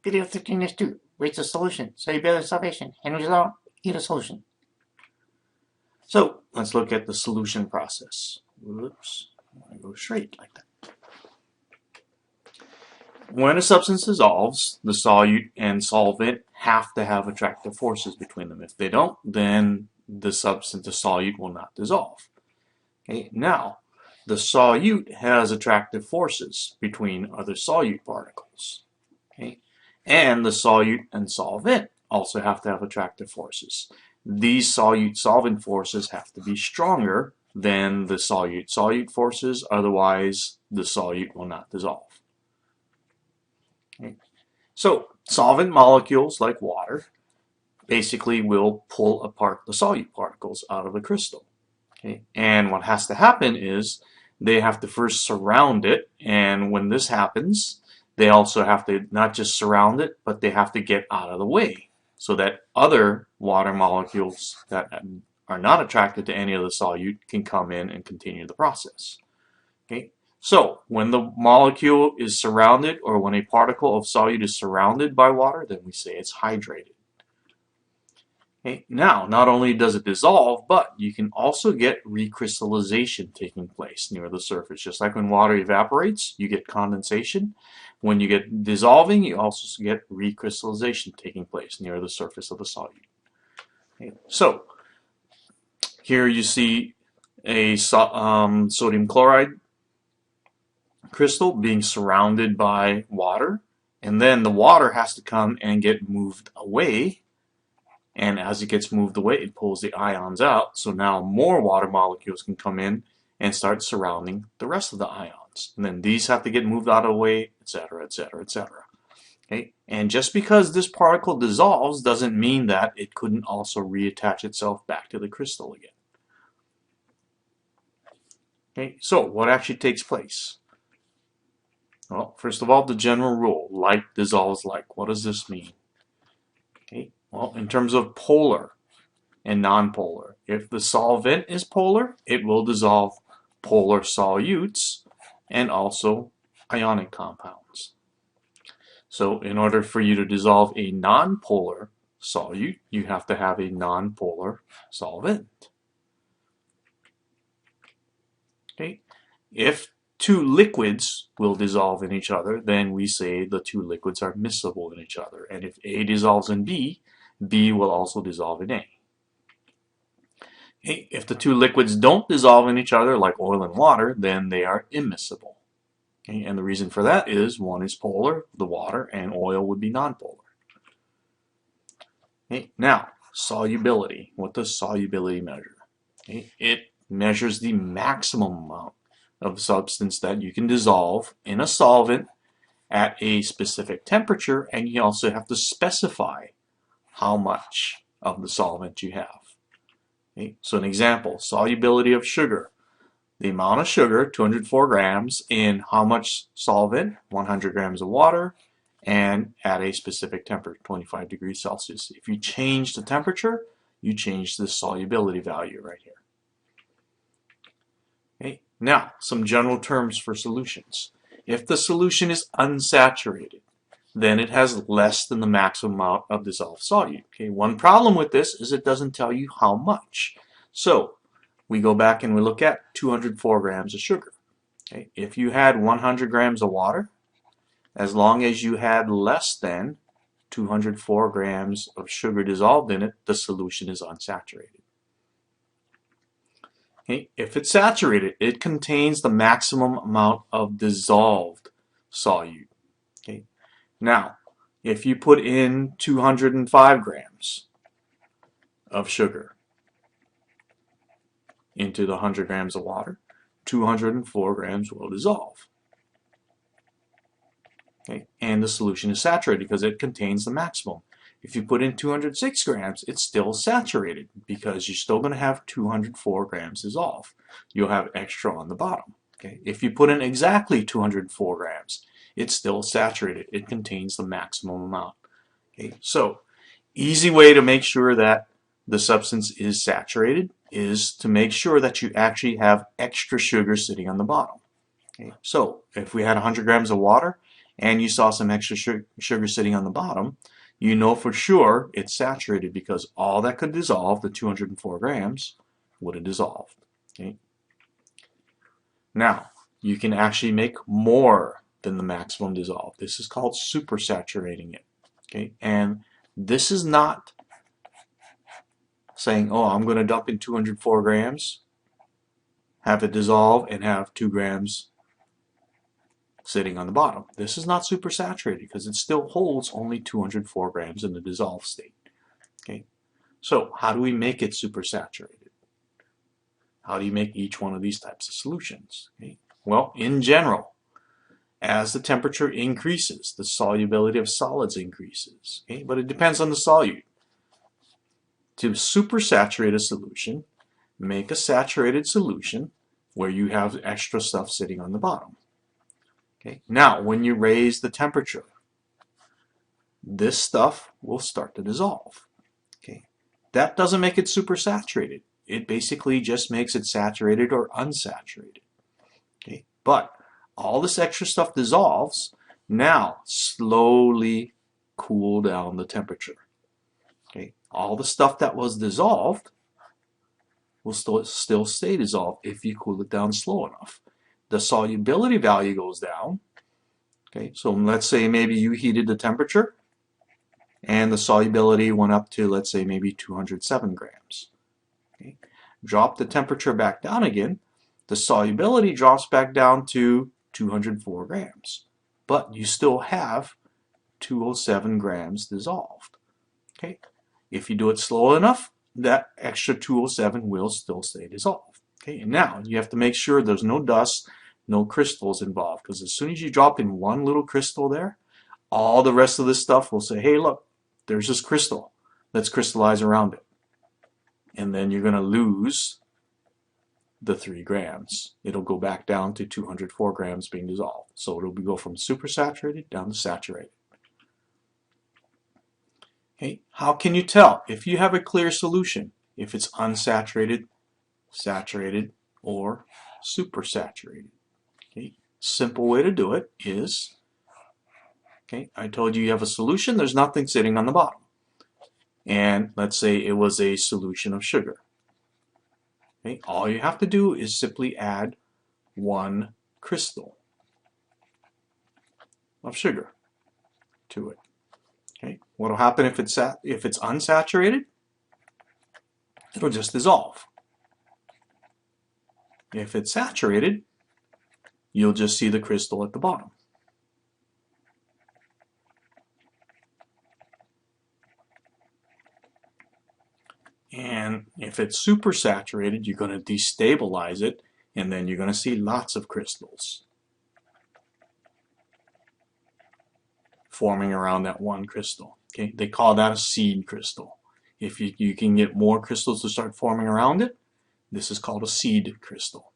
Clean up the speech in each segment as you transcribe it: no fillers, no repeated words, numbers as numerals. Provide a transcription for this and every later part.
Video 13-2 rates a solution, solubility, solvation, and result, eat a solution. So let's look at the solution process. Whoops, I go straight like that. When a substance dissolves, the solute and solvent have to have attractive forces between them. If they don't, then the substance, the solute, will not dissolve. Okay, now the solute has attractive forces between other solute particles. Okay, and the solute and solvent also have to have attractive forces. These solute-solvent forces have to be stronger than the solute-solute forces, otherwise the solute will not dissolve. Okay. So solvent molecules like water basically will pull apart the solute particles out of a crystal. Okay. And what has to happen is they have to first surround it, and when this happens, they also have to not just surround it, but they have to get out of the way so that other water molecules that are not attracted to any of the solute can come in and continue the process. Okay. So when the molecule is surrounded, or when a particle of solute is surrounded by water, then we say it's hydrated. Okay. Now, not only does it dissolve, but you can also get recrystallization taking place near the surface. Just like when water evaporates, you get condensation. When you get dissolving, you also get recrystallization taking place near the surface of the solute. Okay. So here you see a sodium chloride crystal being surrounded by water, and then the water has to come and get moved away, and as it gets moved away, it pulls the ions out, so now more water molecules can come in and start surrounding the rest of the ions, and then these have to get moved out of the way, etc., etc., etc. Okay? And just because this particle dissolves doesn't mean that it couldn't also reattach itself back to the crystal again. Okay? So what actually takes place? Well, first of all, the general rule, like dissolves like. What does this mean? Okay. Well, in terms of polar and nonpolar, if the solvent is polar, it will dissolve polar solutes and also ionic compounds. So in order for you to dissolve a nonpolar solute, you have to have a nonpolar solvent. Okay. If two liquids will dissolve in each other, then we say the two liquids are miscible in each other. And if A dissolves in B, B will also dissolve in A. Okay. If the two liquids don't dissolve in each other, like oil and water, then they are immiscible. Okay. And the reason for that is one is polar, the water, and oil would be nonpolar. Okay. Now, solubility. What does solubility measure? Okay. It measures the maximum amount of substance that you can dissolve in a solvent at a specific temperature, and you also have to specify how much of the solvent you have. Okay? So an example, solubility of sugar. The amount of sugar, 204 grams, in how much solvent? 100 grams of water, and at a specific temperature, 25 degrees Celsius. If you change the temperature, you change the solubility value right here. Okay. Now, some general terms for solutions. If the solution is unsaturated, then it has less than the maximum amount of dissolved solute. Okay. One problem with this is it doesn't tell you how much. So we go back and we look at 204 grams of sugar. Okay. If you had 100 grams of water, as long as you had less than 204 grams of sugar dissolved in it, the solution is unsaturated. Okay. If it's saturated, it contains the maximum amount of dissolved solute. Okay. Now, if you put in 205 grams of sugar into the 100 grams of water, 204 grams will dissolve. Okay. And the solution is saturated because it contains the maximum. If you put in 206 grams, it's still saturated because you're still going to have 204 grams dissolve. You'll have extra on the bottom. Okay? If you put in exactly 204 grams, it's still saturated. It contains the maximum amount. Okay? So, easy way to make sure that the substance is saturated is to make sure that you actually have extra sugar sitting on the bottom. Okay? So, if we had 100 grams of water and you saw some extra sugar sitting on the bottom, you know for sure it's saturated because all that could dissolve, the 204 grams, would have dissolved. Okay? Now, you can actually make more than the maximum dissolve. This is called supersaturating it. Okay? And this is not saying, oh, I'm going to dump in 204 grams, have it dissolve, and have 2 grams sitting on the bottom. This is not supersaturated because it still holds only 204 grams in the dissolved state. Okay? So how do we make it supersaturated? How do you make each one of these types of solutions? Okay? Well, in general, as the temperature increases, the solubility of solids increases. Okay? But it depends on the solute. To supersaturate a solution, make a saturated solution where you have extra stuff sitting on the bottom. Okay? Now, when you raise the temperature, this stuff will start to dissolve. Okay? That doesn't make it supersaturated. It basically just makes it saturated or unsaturated. Okay? But all this extra stuff dissolves. Now, slowly cool down the temperature. Okay? All the stuff that was dissolved will still stay dissolved if you cool it down slow enough. The solubility value goes down. Okay, so let's say maybe you heated the temperature and the solubility went up to, let's say, maybe 207 grams. Okay. Drop the temperature back down again, the solubility drops back down to 204 grams. But you still have 207 grams dissolved. Okay. If you do it slow enough, that extra 207 will still stay dissolved. Okay, and now you have to make sure there's no dust, no crystals involved, because as soon as you drop in one little crystal there, all the rest of this stuff will say, hey, look, there's this crystal. Let's crystallize around it. And then you're going to lose the 3 grams. It'll go back down to 204 grams being dissolved. So it'll go from supersaturated down to saturated. Okay, how can you tell if you have a clear solution, if it's unsaturated, saturated, or supersaturated? Okay, simple way to do it is, okay, I told you have a solution, there's nothing sitting on the bottom. And let's say it was a solution of sugar. Okay, all you have to do is simply add 1 crystal of sugar to it. Okay, what will happen if it's unsaturated? It'll just dissolve. If it's saturated, you'll just see the crystal at the bottom. And if it's supersaturated, you're going to destabilize it, and then you're going to see lots of crystals forming around that 1 crystal. Okay, they call that a seed crystal. If you can get more crystals to start forming around it, this is called a seed crystal.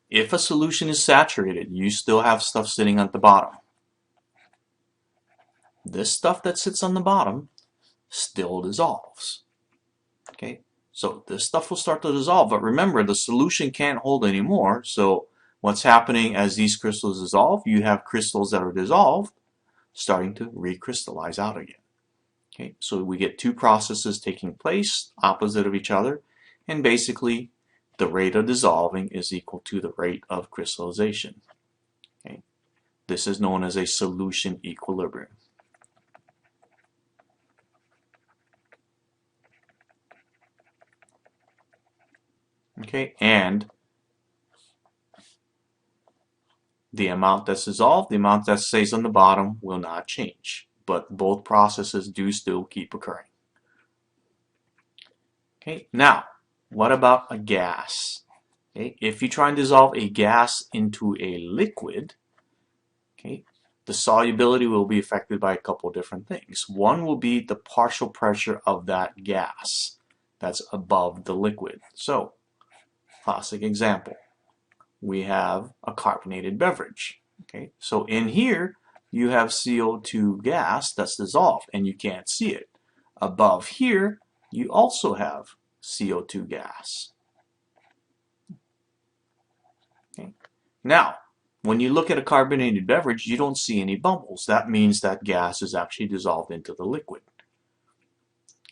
If a solution is saturated, you still have stuff sitting at the bottom. This stuff that sits on the bottom still dissolves. Okay, so this stuff will start to dissolve, but remember the solution can't hold anymore, so what's happening as these crystals dissolve, you have crystals that are dissolved starting to recrystallize out again. Okay, so we get 2 processes taking place opposite of each other, and basically the rate of dissolving is equal to the rate of crystallization. Okay, this is known as a solution equilibrium. Okay, and the amount that's dissolved, the amount that stays on the bottom will not change, but both processes do still keep occurring. Okay, now, what about a gas? Okay, if you try and dissolve a gas into a liquid, okay, the solubility will be affected by a couple different things. One will be the partial pressure of that gas that's above the liquid. So, classic example, we have a carbonated beverage. Okay, so in here you have CO2 gas that's dissolved and you can't see it. Above here you also have CO2 gas. Okay. Now When you look at a carbonated beverage, you don't see any bubbles. That means that gas is actually dissolved into the liquid.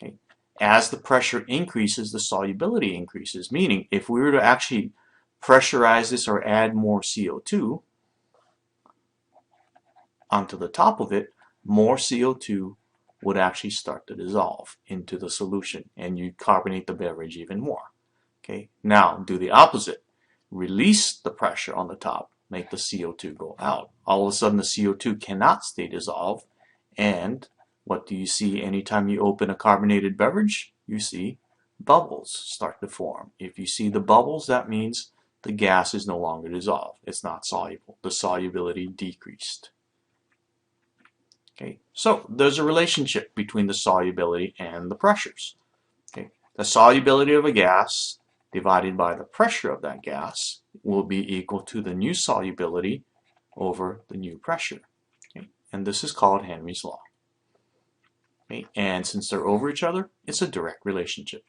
Okay. As the pressure increases, the solubility increases, meaning if we were to actually pressurize this or add more CO2 onto the top of it, more CO2 would actually start to dissolve into the solution, and you carbonate the beverage even more. Okay. Now do the opposite. Release the pressure on the top, make the CO2 go out. All of a sudden the CO2 cannot stay dissolved, and what do you see anytime you open a carbonated beverage? You see bubbles start to form. If you see the bubbles, that means the gas is no longer dissolved. It's not soluble. The solubility decreased. Okay, so there's a relationship between the solubility and the pressures. Okay, the solubility of a gas divided by the pressure of that gas will be equal to the new solubility over the new pressure. Okay, and this is called Henry's law. Okay, and since they're over each other, it's a direct relationship.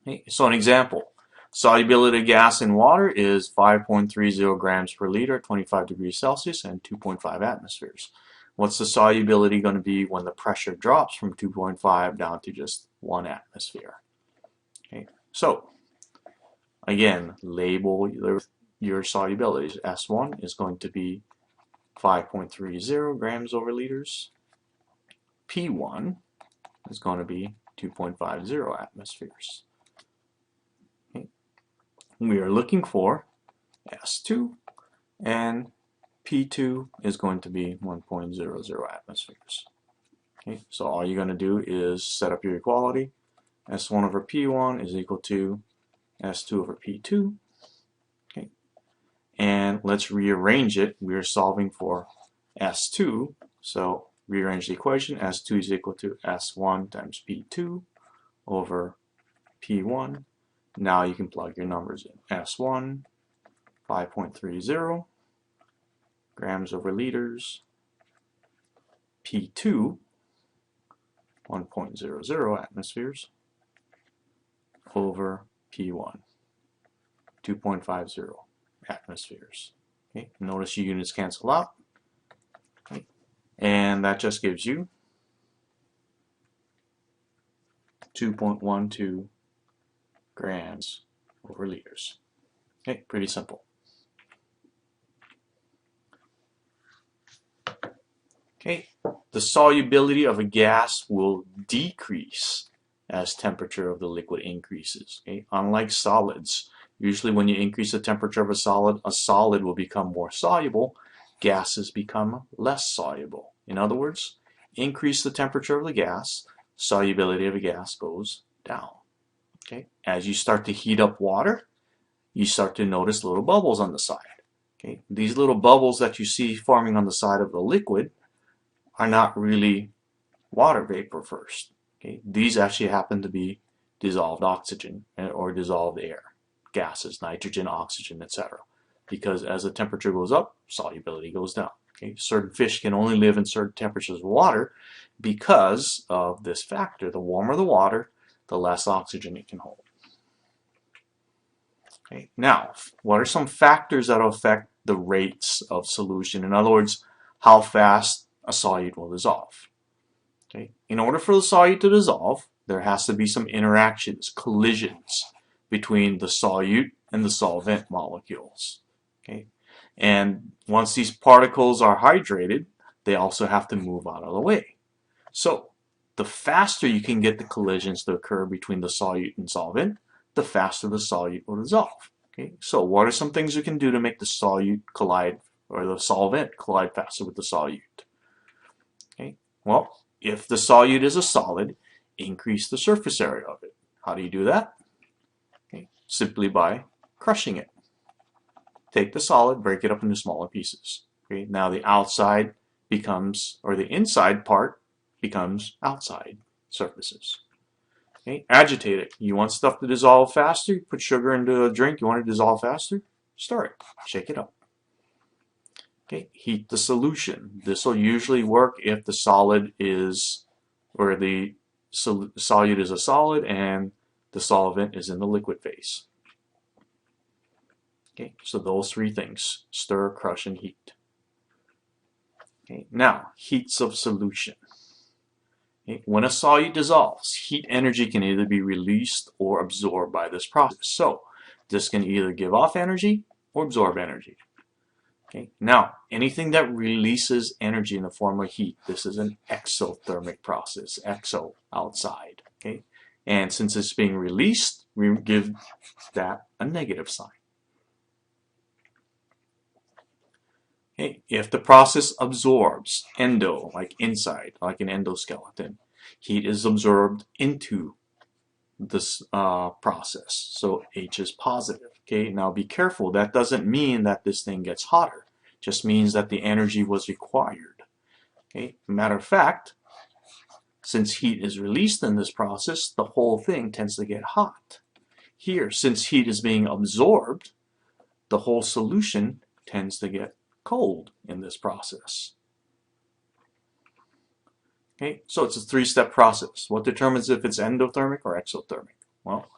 Okay, so an example, solubility of gas in water is 5.30 grams per liter at 25 degrees Celsius and 2.5 atmospheres. What's the solubility going to be when the pressure drops from 2.5 down to just 1 atmosphere? Okay, so again, label your solubilities. S1 is going to be 5.30 grams over liters. P1 is going to be 2.50 atmospheres. Okay. We are looking for S2, and P2 is going to be 1.00 atmospheres. Okay. So all you're going to do is set up your equality. S1 over P1 is equal to S2 over P2. Okay. And let's rearrange it. We're solving for S2, so rearrange the equation. S2 is equal to S1 times P2 over P1. Now you can plug your numbers in. S1, 5.30 grams over liters. P2, 1.00 atmospheres over P1, 2.50 atmospheres. Okay. Notice your units cancel out. Okay. And that just gives you 2.12 grams over liters. Okay, pretty simple. Okay, the solubility of a gas will decrease as temperature of the liquid increases. Okay, unlike solids, usually when you increase the temperature of a solid will become more soluble. Gases become less soluble. In other words, increase the temperature of the gas, solubility of a gas goes down. Okay, as you start to heat up water, you start to notice little bubbles on the side. Okay, these little bubbles that you see forming on the side of the liquid are not really water vapor first. Okay, these actually happen to be dissolved oxygen or dissolved air, gases, nitrogen, oxygen, etc. Because as the temperature goes up, solubility goes down. Okay, certain fish can only live in certain temperatures of water because of this factor. The warmer the water, the less oxygen it can hold. Okay, now, what are some factors that will affect the rates of solution? In other words, how fast a solute will dissolve. Okay, in order for the solute to dissolve, there has to be some interactions, collisions between the solute and the solvent molecules. Okay, and once these particles are hydrated, they also have to move out of the way. So the faster you can get the collisions to occur between the solute and solvent, the faster the solute will dissolve. Okay, so what are some things you can do to make the solute collide, or the solvent collide faster with the solute? Okay, well, if the solute is a solid, increase the surface area of it. How do you do that? Okay, simply by crushing it. Take the solid, break it up into smaller pieces. Okay, now the outside becomes, or the inside part becomes outside surfaces. Okay, agitate it. You want stuff to dissolve faster? You put sugar into a drink. You want it to dissolve faster? Stir it. Shake it up. Okay, heat the solution. This will usually work if the solid is, or the solute is a solid and the solvent is in the liquid phase. Okay, so those three things: stir, crush, and heat. Okay, now, heats of solution. Okay, when a solute dissolves, heat energy can either be released or absorbed by this process. So, this can either give off energy or absorb energy. Okay, now, anything that releases energy in the form of heat, this is an exothermic process. Exo, outside. Okay, and since it's being released, we give that a negative sign. Okay, if the process absorbs, endo, like inside, like an endoskeleton, heat is absorbed into this process. So H is positive. Okay, now be careful. That doesn't mean that this thing gets hotter. It just means that the energy was required. Okay, matter of fact, since heat is released in this process, the whole thing tends to get hot. Here, since heat is being absorbed, the whole solution tends to get cold in this process. Okay, so it's a three-step process. What determines if it's endothermic or exothermic? Well,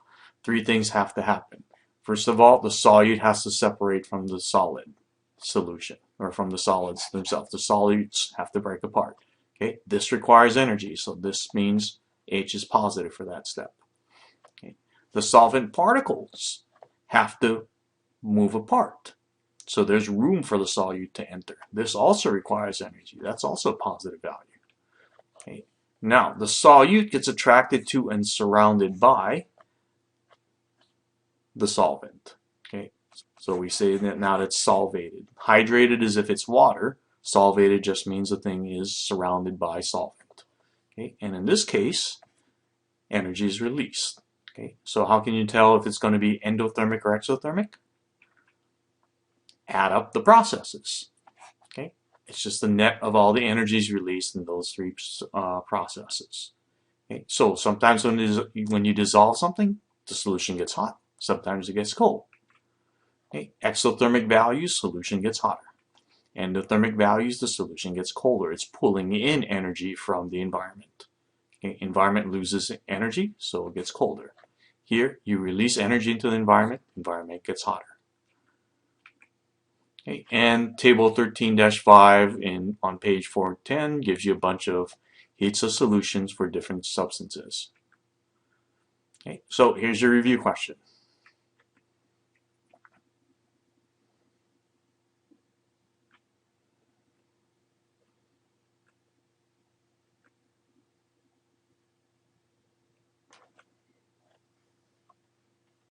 three things have to happen. First of all, the solute has to separate from the solid solution, or from the solids themselves. The solutes have to break apart. Okay, this requires energy, so this means H is positive for that step. Okay, the solvent particles have to move apart. So there's room for the solute to enter. This also requires energy. That's also a positive value. Okay. Now, the solute gets attracted to and surrounded by the solvent. Okay. So we say that now it's solvated. Hydrated is if it's water. Solvated just means the thing is surrounded by solvent. Okay. And in this case, energy is released. Okay. So how can you tell if it's going to be endothermic or exothermic? Add up the processes. Okay, it's just the net of all the energies released in those three processes. Okay, so sometimes when you dissolve something, the solution gets hot. Sometimes it gets cold. Okay, exothermic values, solution gets hotter. Endothermic values, the solution gets colder. It's pulling in energy from the environment. Okay, environment loses energy, so it gets colder. Here, you release energy into the environment gets hotter. Okay, and table 13-5 on page 410 gives you a bunch of heats of solutions for different substances. Okay, so here's your review question.